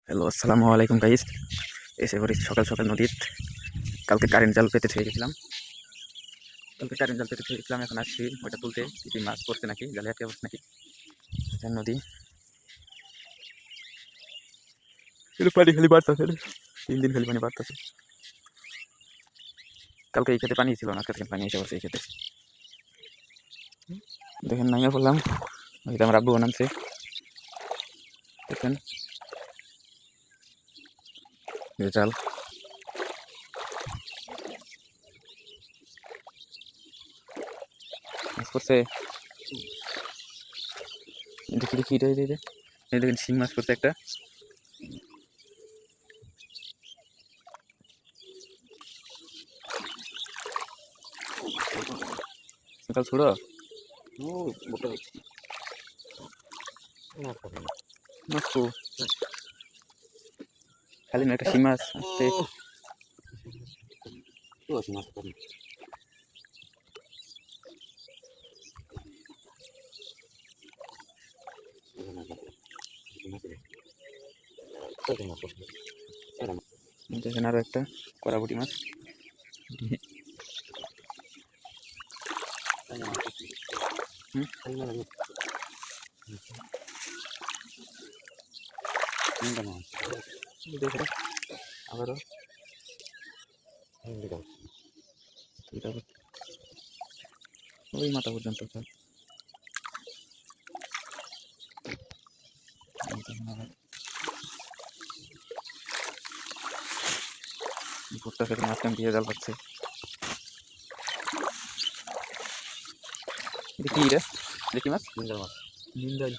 Hello, আসসালামু আলাইকুম guys. এসে পড়ি সকাল সকাল নদীর। কালকে কারেন্ট জাল পেতে থেকে গেছিলাম। এখন আসছি ওইটা তুলতে। কি মাছ পড়ছে নাকি, জালে আটকে পড়ছে নাকি। নদী কিন্তু পানি খালি বাড়তেছে, 3 দিন খালি পানি বাড়তেছে। কালকে এই খেতে পানি ছিল না, আজকে পানি এসে পড়ছে এই খেতে। দেখেন নামিয়ে পড়লাম। ওইটা আমার আব্বু বানাচ্ছে, দেখেন জাল। মাছ পড়ছে, দেখি দেখি এটা দেখেন শিং মাছ পড়ছে একটা। কাল ছোড়ো খালি না একটা শিং মাছ আসতে। দেখেন আরো একটা কড়াপুটি মাছ। দেখেন আবারও ওই মাথা পর্যন্ত ভুট্টা খেতে মাঝখান দিয়ে জাল পাচ্ছে। দেখি রে, দেখি মাছ, জিন্দাল মাছ, জিন্দাল।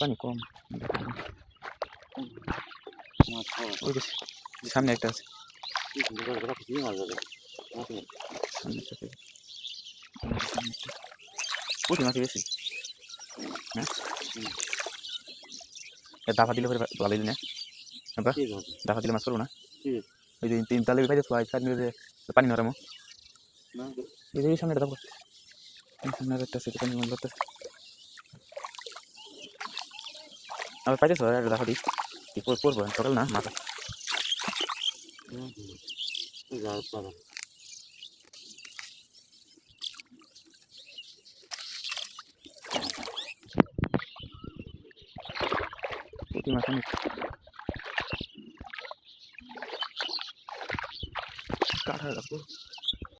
পানি কম, ওই সামনে একটা আছে। পুঁটি মাছ বেশি, হ্যাঁ দাফা দিলে পরে ভালোই না, দাফা দিলে মাছ করবো না। ওই যে 3 তালে পাইতে পানি নরম, এই যে সামনে দাফা সামনে একটা সেটা পানি মন করতে আবার পাইতেছ দাফা দিই কি করবো সকাল না মাথা। পুঁটি মাছ অনেক কাঠা রাখবো।